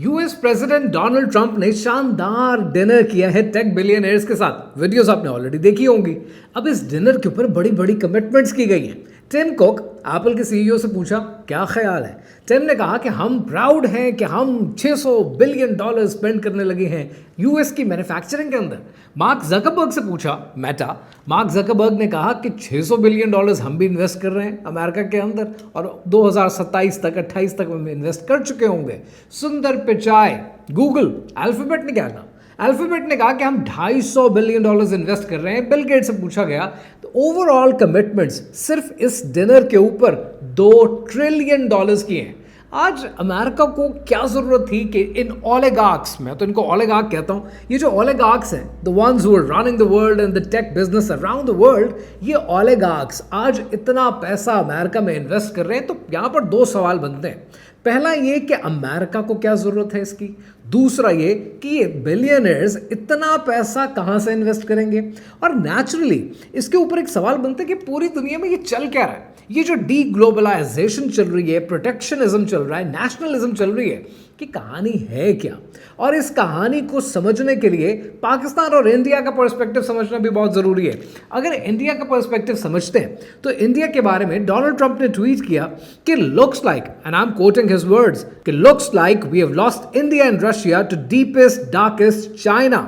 US president Donald Trump ने शानदार dinner किया है टेक बिलियनर्स के साथ। वीडियोस आपने ऑलरेडी देखी होंगी। अब इस डिनर के ऊपर बड़ी बड़ी कमिटमेंट्स की गई हैं। टिम कुक एप्पल के सीईओ से पूछा क्या ख्याल है। टिम ने कहा कि हम प्राउड हैं कि हम $600 बिलियन स्पेंड करने लगे हैं यूएस की मैन्युफैक्चरिंग के अंदर। मार्क जकरबर्ग से पूछा मेटा। मार्क जकरबर्ग ने कहा कि $600 बिलियन हम भी इन्वेस्ट कर रहे हैं अमेरिका के अंदर और 2027 तक 28 तक हम इन्वेस्ट कर चुके होंगे। सुंदर पिचाई गूगल अल्फाबेट ने क्या कहा। अल्फाबेट ने कहा कि हम $250 बिलियन इन्वेस्ट कर रहे हैं। बिल गेट्स से पूछा गया तो ओवरऑल कमिटमेंट्स सिर्फ इस डिनर के ऊपर $2 ट्रिलियन की हैं। आज अमेरिका को क्या जरूरत थी कि इन ओलिगार्क्स, मैं तो इनको ओलिगार्क कहता हूं, ये जो ओलिगार्क्स हैं, the ones who are running the world and the tech business around the world, ये ओलिगार्क्स आज इतना पैसा अमेरिका में इन्वेस्ट कर रहे हैं। तो यहां पर दो सवाल बनते हैं। पहला ये कि अमेरिका को क्या जरूरत है इसकी। दूसरा ये कि ये बिलियनर्स इतना पैसा कहां से इन्वेस्ट करेंगे। और नेचुरली इसके ऊपर एक सवाल बनता है कि पूरी दुनिया में ये चल क्या रहा है। ये जो डी ग्लोबलाइजेशन चल रही है, प्रोटेक्शनिज्म चल रहा है, नेशनलिज्म चल रही है, कि कहानी है क्या। और इस कहानी को समझने के लिए पाकिस्तान और इंडिया का पर्सपेक्टिव समझना भी बहुत ज़रूरी है। अगर इंडिया का पर्सपेक्टिव समझते हैं तो इंडिया के बारे में डोनाल्ड ट्रंप ने ट्वीट किया कि looks like, and I am quoting his words, कि looks like we have lost India and Russia to deepest darkest China.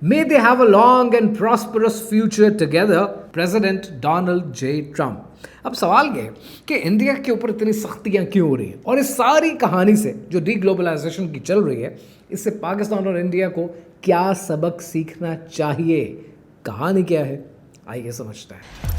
May they have a long and prosperous future together, President Donald J. Trump. अब सवाल ये कि India के ऊपर इतनी सख्तियां क्यों हो रही हैं और इस सारी कहानी से जो डी ग्लोबलाइजेशन की चल रही है, इससे पाकिस्तान और इंडिया को क्या सबक सीखना चाहिए। कहानी क्या है, आइए समझते हैं।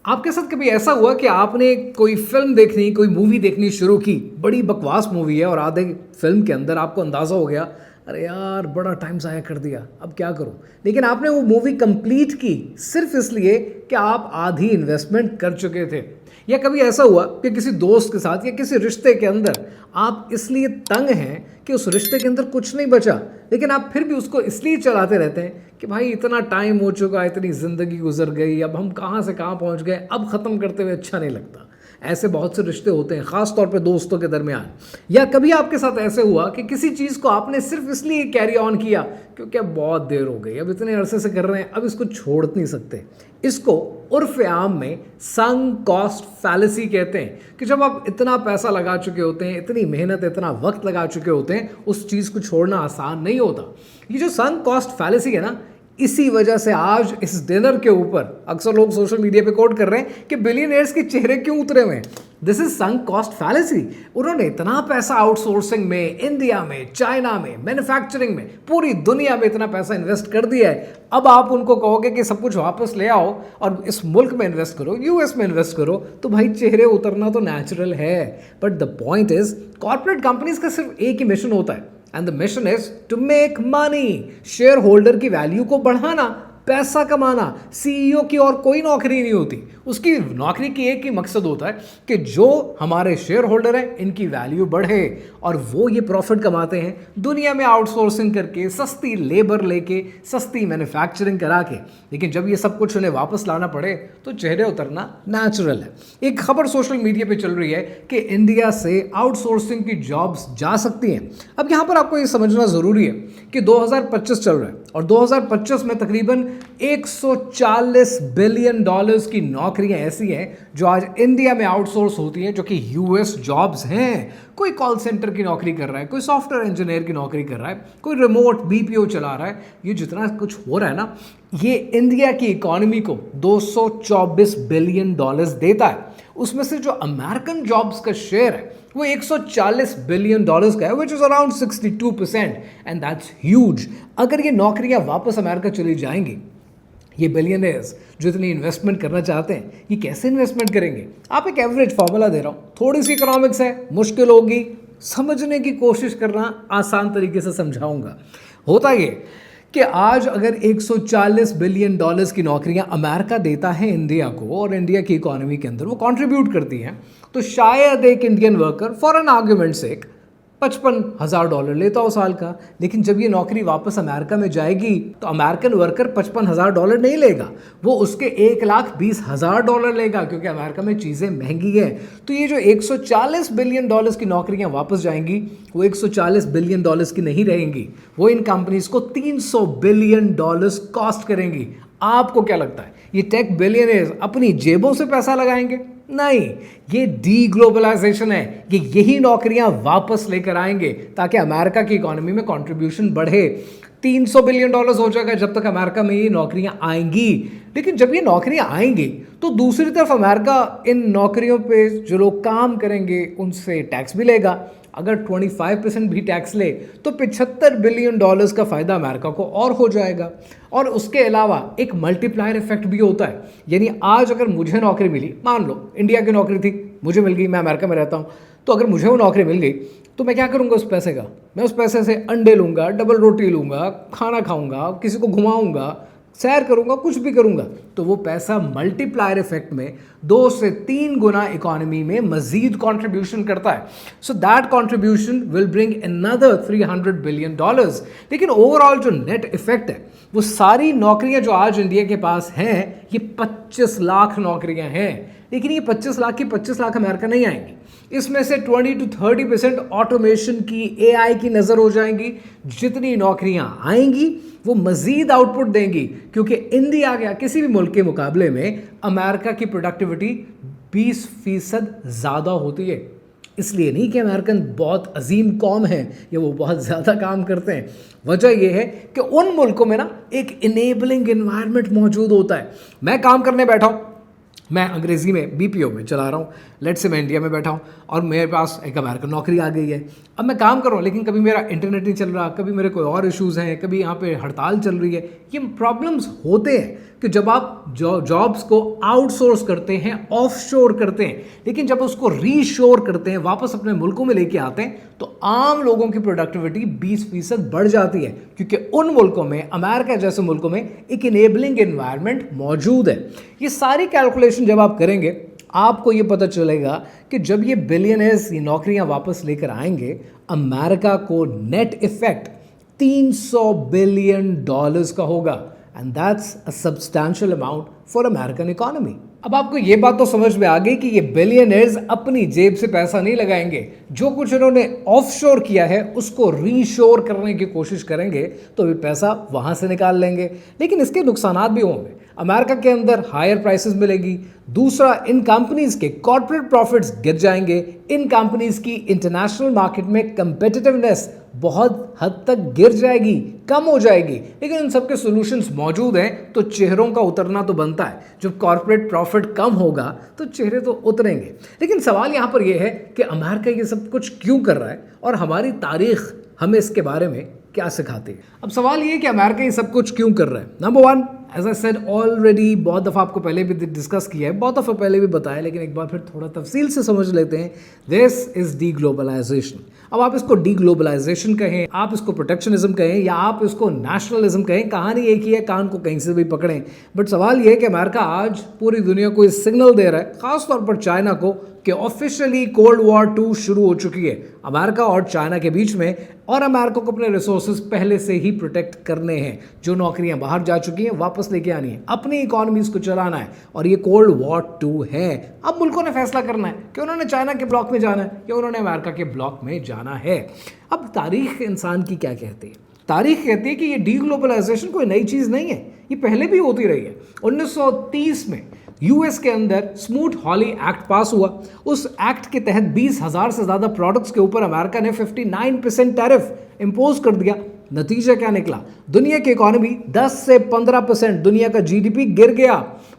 आपके साथ कभी ऐसा हुआ कि आपने कोई फिल्म देखनी, कोई मूवी देखनी शुरू की, बड़ी बकवास मूवी है और आधे फिल्म के अंदर आपको अंदाज़ा हो गया अरे यार बड़ा टाइम ज़ाया कर दिया, अब क्या करूं। लेकिन आपने वो मूवी कंप्लीट की सिर्फ इसलिए कि आप आधी इन्वेस्टमेंट कर चुके थे। या कभी ऐसा हुआ कि किसी दोस्त के साथ या किसी रिश्ते के अंदर आप इसलिए तंग हैं कि उस रिश्ते के अंदर कुछ नहीं बचा, लेकिन आप फिर भी उसको इसलिए चलाते रहते हैं कि भाई इतना टाइम हो चुका, इतनी ज़िंदगी गुजर गई, अब हम कहाँ से कहाँ पहुँच गए, अब ख़त्म करते हुए अच्छा नहीं लगता। ऐसे बहुत से रिश्ते होते हैं, ख़ास तौर पे दोस्तों के दरमियान। या कभी आपके साथ ऐसे हुआ कि किसी चीज़ को आपने सिर्फ इसलिए कैरी ऑन किया क्योंकि अब बहुत देर हो गई, अब इतने अरसे से कर रहे हैं, अब इसको छोड़ नहीं सकते। इसको उर्फ आम में संक कॉस्ट फैलेसी कहते हैं कि जब आप इतना पैसा लगा चुके होते हैं, इतनी मेहनत, इतना वक्त लगा चुके होते हैं, उस चीज़ को छोड़ना आसान नहीं होता। ये जो संक कॉस्ट फैलेसी है ना, इसी वजह से आज इस डिनर के ऊपर अक्सर लोग सोशल मीडिया पे कोट कर रहे हैं कि बिलियनर्स के चेहरे क्यों उतरे हुए हैं। This is sunk cost fallacy. उन्होंने इतना पैसा आउटसोर्सिंग में, इंडिया में, चाइना में, मैन्युफैक्चरिंग में, पूरी दुनिया में इतना पैसा इन्वेस्ट कर दिया है। अब आप उनको कहोगे कि सब कुछ वापस ले आओ और इस मुल्क में इन्वेस्ट करो, यूएस में इन्वेस्ट करो, तो भाई चेहरे उतरना तो नेचुरल है। But the point is corporate companies का सिर्फ एक ही मिशन होता है, and the mission is to make money. Shareholder की वैल्यू को बढ़ाना, पैसा कमाना। सीईओ की और कोई नौकरी नहीं होती, उसकी नौकरी की एक ही मकसद होता है कि जो हमारे शेयर होल्डर हैं इनकी वैल्यू बढ़े और वो ये प्रॉफिट कमाते हैं दुनिया में आउटसोर्सिंग करके, सस्ती लेबर लेके, सस्ती मैन्युफैक्चरिंग करा के। लेकिन जब ये सब कुछ उन्हें वापस लाना पड़े तो चेहरे उतरना नेचुरल है। एक खबर सोशल मीडिया पे चल रही है कि इंडिया से आउटसोर्सिंग की जॉब्स जा सकती हैं। अब यहाँ पर आपको ये समझना ज़रूरी है कि 2025 चल रहा है और 2025 में तकरीबन $140 बिलियन की नौकरियां ऐसी हैं जो आज इंडिया में आउटसोर्स होती हैं, जो कि यूएस जॉब्स हैं। कोई कॉल सेंटर की नौकरी कर रहा है, कोई सॉफ्टवेयर इंजीनियर की नौकरी कर रहा है, कोई रिमोट बीपीओ चला रहा है। ये जितना कुछ हो रहा है ना, ये इंडिया की इकोनॉमी को $224 बिलियन देता है। उसमें से जो अमेरिकन जॉब्स का शेयर है वो $140 बिलियन का है, which is around 62%, and that's huge. अगर ये नौकरियां वापस अमेरिका चली जाएंगी, ये बिलियनर्स जो इतनी इन्वेस्टमेंट करना चाहते हैं, ये कैसे इन्वेस्टमेंट करेंगे। आप एक एवरेज फॉर्मूला दे रहा हूँ, थोड़ी सी इकोनॉमिक्स है, मुश्किल होगी, समझने की कोशिश करना, आसान तरीके से समझाऊंगा। होता ये कि आज अगर $140 बिलियन की नौकरियां अमेरिका देता है इंडिया को और इंडिया की इकोनॉमी के अंदर वो कंट्रीब्यूट करती हैं, तो शायद एक Indian worker for an argument sake $55,000 लेता हो साल का, लेकिन जब ये नौकरी वापस अमेरिका में जाएगी तो अमेरिकन वर्कर $55,000 नहीं लेगा, वो उसके $1,20,000 लेगा, क्योंकि अमेरिका में चीज़ें महंगी हैं। तो ये जो $140 बिलियन की नौकरियां वापस जाएंगी, वो $140 बिलियन की नहीं रहेंगी, वो इन कंपनीज को $300 बिलियन कॉस्ट करेंगी। आपको क्या लगता है, ये टेक बिलियनर्स अपनी जेबों से पैसा लगाएंगे? नहीं, ये डी ग्लोबलाइजेशन है। ये यही नौकरियां वापस लेकर आएंगे ताकि अमेरिका की इकोनॉमी में कंट्रीब्यूशन बढ़े। $300 बिलियन हो जाएगा जब तक अमेरिका में ये नौकरियां आएंगी। लेकिन जब ये नौकरियां आएंगी तो दूसरी तरफ अमेरिका इन नौकरियों पे जो लोग काम करेंगे उनसे टैक्स भी लेगा। अगर 25% भी टैक्स ले तो $75 बिलियन का फ़ायदा अमेरिका को और हो जाएगा। और उसके अलावा एक मल्टीप्लायर इफेक्ट भी होता है, यानी आज अगर मुझे नौकरी मिली, मान लो इंडिया की नौकरी थी, मुझे मिल गई, मैं अमेरिका में रहता हूँ, तो अगर मुझे वो नौकरी मिल गई तो मैं क्या करूँगा उस पैसे का? मैं उस पैसे से अंडे लूँगा, डबल रोटी लूँगा, खाना खाऊँगा, किसी को घुमाऊँगा, सैर करूँगा, कुछ भी करूँगा, तो वो पैसा मल्टीप्लायर इफेक्ट में 2 से 3 गुना इकोनॉमी में मजीद कंट्रीब्यूशन करता है। So that contribution will bring another $300 billion. लेकिन ओवरऑल जो नेट इफेक्ट है, वो सारी नौकरियां जो आज इंडिया के पास हैं, ये 25 लाख नौकरियां हैं। लेकिन ये 25 लाख की 25 लाख अमेरिका नहीं आएंगी। इसमें से 20 to 30% ऑटोमेशन की, एआई की नज़र हो जाएंगी। जितनी नौकरियां आएंगी वो मजीद आउटपुट देंगी, क्योंकि इंडिया या किसी भी मुल्क के मुकाबले में अमेरिका की प्रोडक्टिविटी 20% ज़्यादा होती है। इसलिए नहीं कि अमेरिकन बहुत अजीम कौम है या वो बहुत ज़्यादा काम करते हैं, वजह यह है कि उन मुल्कों में ना एक इनेबलिंग एनवायरनमेंट मौजूद होता है। मैं काम करने बैठा हूँ, मैं अंग्रेज़ी में बीपीओ में चला रहा हूँ, लेट्स से मैं इंडिया में बैठा हूँ और मेरे पास एक अमेरिकन नौकरी आ गई है। अब मैं काम कर रहा हूँ, लेकिन कभी मेरा इंटरनेट नहीं चल रहा, कभी मेरे कोई और इश्यूज़ हैं, कभी यहाँ पे हड़ताल चल रही है। ये प्रॉब्लम्स होते हैं कि जब आप जॉब्स को आउटसोर्स करते हैं, ऑफशोर करते हैं, लेकिन जब उसको रीशोर करते हैं, वापस अपने मुल्कों में लेके आते हैं, तो आम लोगों की प्रोडक्टिविटी 20% बढ़ जाती है, क्योंकि उन मुल्कों में, अमेरिका जैसे मुल्कों में एक इनेबलिंग एनवायरनमेंट मौजूद है। ये सारी कैलकुलेशन जब आप करेंगे, आपको ये पता चलेगा कि जब ये बिलियनर्स ये नौकरियां वापस लेकर आएंगे, अमेरिका को नेट इफेक्ट $300 बिलियन का होगा, and that's a substantial amount for American economy. अब आपको ये बात तो समझ में आ गई कि ये बिलियनर्स अपनी जेब से पैसा नहीं लगाएंगे। जो कुछ इन्होंने ऑफशोर किया है उसको रीशोर करने की कोशिश करेंगे तो भी पैसा वहां से निकाल लेंगे। लेकिन इसके नुकसानात भी होंगे। अमेरिका के अंदर हायर प्राइसेस मिलेगी। दूसरा, इन कंपनीज के कॉर्पोरेट प्रॉफिट्स गिर जाएंगे। इन कंपनीज की इंटरनेशनल मार्केट में कंपेटिटिवनेस बहुत हद तक गिर जाएगी, कम हो जाएगी। लेकिन इन सबके सॉल्यूशंस मौजूद हैं, तो चेहरों का उतरना तो बनता है। जब कॉर्पोरेट प्रॉफिट कम होगा तो चेहरे तो उतरेंगे। लेकिन सवाल यहाँ पर यह है कि अमेरिका ये सब कुछ क्यों कर रहा है और हमारी तारीख हमें इसके बारे में क्या सिखाती है। अब सवाल ये है कि अमेरिका ये सब कुछ क्यों कर रहा है। Number 1, as I said already, बहुत दफ़ा आपको पहले भी डिस्कस किया है, बहुत दफ़ा पहले भी बताया, लेकिन एक बार फिर थोड़ा तफसील से समझ लेते हैं। This is deglobalisation. अब आप इसको डी ग्लोबलाइजेशन कहें, आप इसको प्रोटेक्शनिज्म कहें, या आप इसको नेशनलिज्म कहें, कहानी एक ही है, कान को कहीं से भी पकड़ें। बट सवाल ये है कि अमेरिका आज पूरी दुनिया को इस सिग्नल दे रहा है, ख़ासतौर पर चाइना को, कि ऑफिशियली कोल्ड वॉर 2 शुरू हो चुकी है अमेरिका और चाइना के बीच में, और अमेरिका को अपने रिसोर्सेज पहले से ही प्रोटेक्ट करने हैं। जो नौकरियां बाहर जा चुकी हैं वापस लेके आनी है, अपनी इकोनॉमीज को चलाना है, और ये कोल्ड वॉर 2 है। अब मुल्कों ने फैसला करना है कि उन्होंने चाइना के ब्लॉक में जाना है या उन्होंने अमेरिका के ब्लॉक में जाना है। अब तारीख इंसान की क्या कहती है? तारीख कहती है कि ये डी ग्लोबलाइजेशन कोई नई चीज़ नहीं है, ये पहले भी होती रही है। 1930 में यूएस के अंदर स्मूथ हॉली एक्ट पास हुआ। उस एक्ट के तहत 20,000 से ज़्यादा प्रोडक्ट्स के ऊपर अमेरिका ने 59% टैरिफ इम्पोज कर दिया। नतीजा क्या निकला? दुनिया की इकोनॉमी 10 से 15%, दुनिया का जीडीपी गिर गया।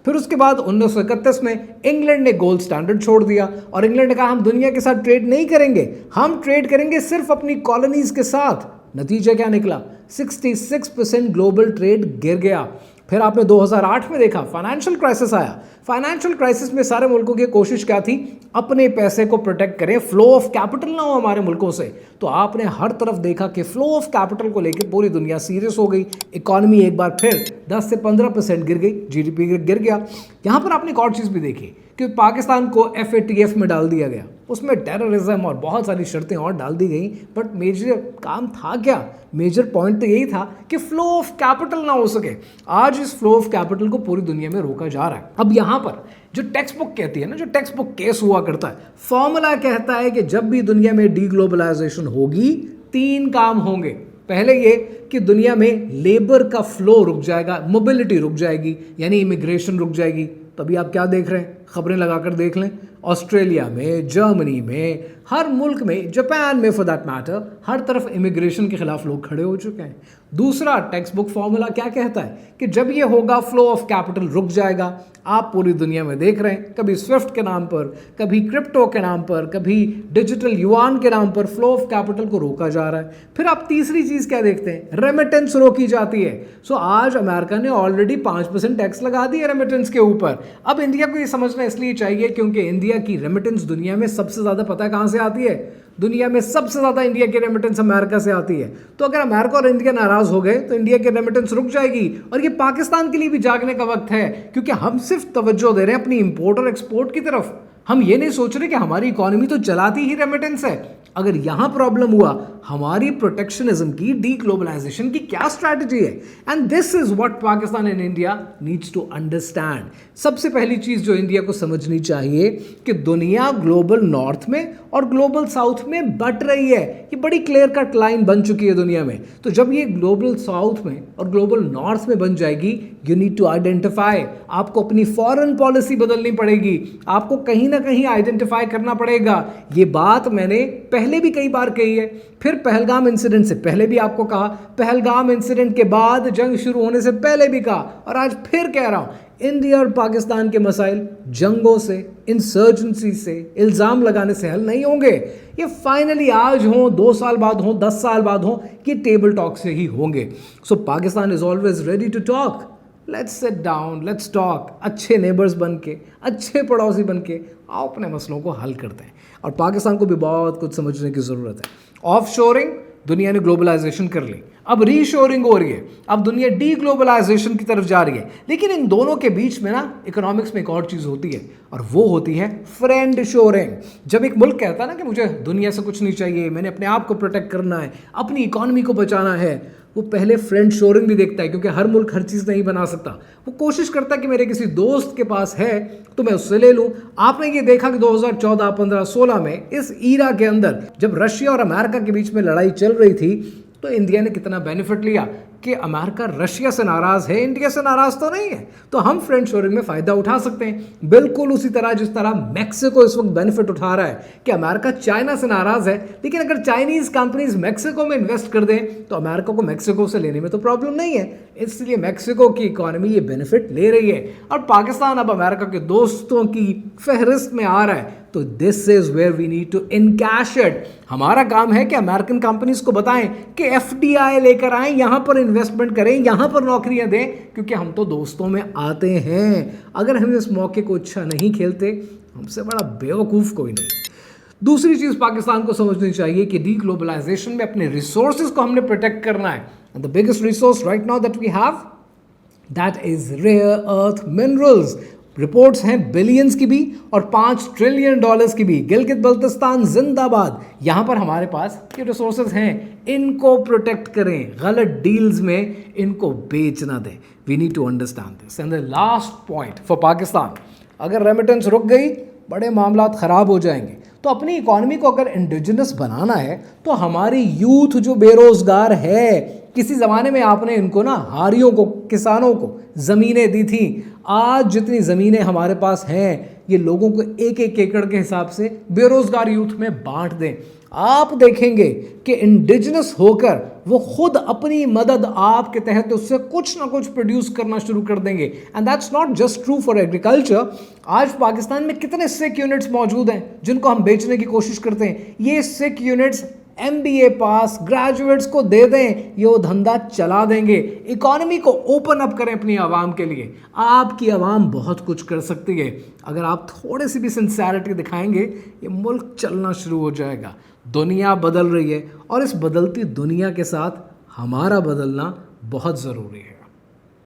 फिर उसके बाद 1931 में इंग्लैंड ने गोल्ड स्टैंडर्ड छोड़ दिया और इंग्लैंड ने कहा हम दुनिया के साथ ट्रेड नहीं करेंगे, हम ट्रेड करेंगे सिर्फ अपनी कॉलोनीज के साथ। नतीजा क्या निकला? 66% ग्लोबल ट्रेड गिर गया। फिर आपने 2008 में देखा फाइनेंशियल क्राइसिस आया। फाइनेंशियल क्राइसिस में सारे मुल्कों की कोशिश क्या थी? अपने पैसे को प्रोटेक्ट करें, फ्लो ऑफ कैपिटल ना हो हमारे मुल्कों से। तो आपने हर तरफ देखा कि फ्लो ऑफ कैपिटल को लेकर पूरी दुनिया सीरियस हो गई। इकोनॉमी एक बार फिर 10 से 15% गिर गई, जीडीपी गिर गया। यहाँ पर आपने एक और चीज़ भी देखी कि पाकिस्तान को FATF में डाल दिया गया। उसमें टेररिज्म और बहुत सारी शर्तें और डाल दी गई, बट मेजर काम था क्या? मेजर पॉइंट तो यही था कि फ्लो ऑफ कैपिटल ना हो सके। आज इस फ्लो ऑफ कैपिटल को पूरी दुनिया में रोका जा रहा है। अब यहाँ पर जो टेक्स्ट बुक कहती है ना, जो टेक्स्ट बुक केस हुआ करता है, फॉर्मूला कहता है कि जब भी दुनिया में डीग्लोबलाइजेशन होगी 3 काम होंगे। पहले ये कि दुनिया में लेबर का फ्लो रुक जाएगा, मोबिलिटी रुक जाएगी, यानी इमिग्रेशन रुक जाएगी। तभी आप क्या देख रहे हैं, खबरें लगाकर देख लें, ऑस्ट्रेलिया में, जर्मनी में, हर मुल्क में, जापान में फॉर दैट मैटर, हर तरफ इमिग्रेशन के खिलाफ लोग खड़े हो चुके हैं। दूसरा टेक्स्ट बुक फॉर्मूला क्या कहता है कि जब ये होगा फ्लो ऑफ कैपिटल रुक जाएगा। आप पूरी दुनिया में देख रहे हैं, कभी स्विफ्ट के नाम पर, कभी क्रिप्टो के नाम पर, कभी डिजिटल युआन के नाम पर फ्लो ऑफ कैपिटल को रोका जा रहा है। फिर आप तीसरी चीज क्या देखते हैं, रेमिटेंस रोकी जाती है। सो आज अमेरिका ने ऑलरेडी 5% टैक्स लगा दी है रेमिटेंस के ऊपर। अब इंडिया को ये समझना इसलिए चाहिए क्योंकि इंडिया की रेमिटेंस दुनिया में सबसे ज्यादा पता है कहां से आती है? दुनिया में सबसे ज्यादा इंडिया की रेमिटेंस अमेरिका से आती है। तो अगर अमेरिका और इंडिया नाराज हो गए तो इंडिया की रेमिटेंस रुक जाएगी। और ये पाकिस्तान के लिए भी जागने का वक्त है, क्योंकि हम सिर्फ तवज्जो दे रहे हैं अपनी इंपोर्ट और एक्सपोर्ट की तरफ। हम ये नहीं सोच रहे कि हमारी इकोनॉमी तो चलाती ही रेमिटेंस है। अगर यहां प्रॉब्लम हुआ, हमारी प्रोटेक्शनिज्म की, डीग्लोबलाइजेशन की क्या स्ट्रैटेजी है? And this is what Pakistan and India needs to understand. सबसे पहली चीज जो इंडिया को समझनी चाहिए कि दुनिया ग्लोबल नॉर्थ में और ग्लोबल साउथ में बट रही है। ये बड़ी क्लियर कट लाइन बन चुकी है दुनिया में। तो जब ये ग्लोबल साउथ में और ग्लोबल नॉर्थ में बन जाएगी, यू नीड टू आइडेंटिफाई। आपको अपनी फॉरेन पॉलिसी बदलनी पड़ेगी, आपको कहीं ना कहीं आइडेंटिफाई करना पड़ेगा। ये बात मैंने पहले भी कई बार कही है, फिर पहलगाम इंसिडेंट से पहले भी आपको कहा, पहलगाम इंसिडेंट के बाद जंग शुरू होने से पहले भी कहा, और आज फिर कह रहा हूं, इंडिया और पाकिस्तान के मसाइल जंगों से, इंसर्जेंसी से, इल्ज़ाम लगाने से हल नहीं होंगे। ये फाइनली आज हो, 2 साल बाद हो, 10 साल बाद हो, ये टेबल टॉक से ही होंगे। So Pakistan is always ready to talk. Let's sit down, let's talk. अच्छे नेबर्स बन के, अच्छे पड़ोसी बन के आओ अपने मसलों को हल करते हैं। और पाकिस्तान को भी बहुत कुछ समझने की ज़रूरत है। ऑफशोरिंग, दुनिया ने ग्लोबलाइजेशन कर ली, अब रीशोरिंग हो रही है, अब दुनिया डी ग्लोबलाइजेशन की तरफ जा रही है। लेकिन इन दोनों के बीच में ना इकोनॉमिक्स में एक और चीज़ होती है, और वो होती है फ्रेंड शोरिंग। जब एक मुल्क कहता है ना कि मुझे दुनिया से कुछ नहीं चाहिए, मैंने अपने आप को प्रोटेक्ट करना है, अपनी इकोनॉमी को बचाना है, वो पहले फ्रेंड शोरिंग भी देखता है, क्योंकि हर मुल्क हर चीज़ नहीं बना सकता। वो कोशिश करता है कि मेरे किसी दोस्त के पास है तो मैं उससे ले लूं। आपने ये देखा कि 2014, 15, 16 में इस ईरा के अंदर जब रशिया और अमेरिका के बीच में लड़ाई चल रही थी, तो इंडिया ने कितना बेनिफिट लिया कि अमेरिका रशिया से नाराज है, इंडिया से नाराज तो नहीं है, तो हम फ्रेंड शोरिंग में फायदा उठा सकते हैं। बिल्कुल उसी तरह जिस तरह मैक्सिको इस वक्त बेनिफिट उठा रहा है कि अमेरिका चाइना से नाराज है, लेकिन अगर चाइनीज कंपनीज मैक्सिको में इन्वेस्ट कर दें तो अमेरिका को मैक्सिको से लेने में तो प्रॉब्लम नहीं है। इसलिए मैक्सिको की इकोनॉमी ये बेनिफिट ले रही है, और पाकिस्तान अब अमेरिका के दोस्तों की फहरिस्त में आ रहा है। तो this is where we need to encash it. हमारा काम है कि अमेरिकन कंपनीज को बताएं कि एफडीआई लेकर आएं, यहां पर इन्वेस्टमेंट करें, यहां पर नौकरियां दें, क्योंकि हम तो दोस्तों में आते हैं। अगर हम इस मौके को अच्छा नहीं खेलते, हमसे बड़ा बेवकूफ कोई नहीं। दूसरी चीज पाकिस्तान को समझनी चाहिए कि डी ग्लोबलाइजेशन में अपने रिसोर्सेज को हमने प्रोटेक्ट करना है। And the biggest resource right now that we have, that is rare earth minerals. Reports हैं बिलियंस की भी और $5 ट्रिलियन की भी। गिलगित बल्तिस्तान जिंदाबाद। यहां पर हमारे पास ये रिसोर्सेज हैं, इनको प्रोटेक्ट करें, गलत डील्स में इनको बेच ना दें। We need to understand this. And the last point for Pakistan, अगर रेमिटेंस रुक गई, बड़े मामला खराब हो जाएंगे। तो अपनी इकोनॉमी को अगर इंडिजिनस बनाना है, तो हमारी यूथ जो बेरोजगार है, किसी ज़माने में आपने इनको ना, हारियों को, किसानों को ज़मीनें दी थी। आज जितनी ज़मीनें हमारे पास हैं, ये लोगों को 1-1 एकड़ के हिसाब से बेरोजगार यूथ में बांट दें। आप देखेंगे कि इंडिजिनस होकर वो खुद अपनी मदद आपके तहत उससे कुछ ना कुछ प्रोड्यूस करना शुरू कर देंगे। And that's not just true for agriculture. आज पाकिस्तान में कितने सिक यूनिट्स मौजूद हैं जिनको हम बेचने की कोशिश करते हैं। ये सिक यूनिट्स MBA पास ग्रेजुएट्स को दे दें, ये वो धंधा चला देंगे। इकोनॉमी को ओपन अप करें अपनी आवाम के लिए। आपकी आवाम बहुत कुछ कर सकती है। अगर आप थोड़ी सी भी सिंसियरिटी दिखाएंगे, ये मुल्क चलना शुरू हो जाएगा। दुनिया बदल रही है, और इस बदलती दुनिया के साथ हमारा बदलना बहुत ज़रूरी है।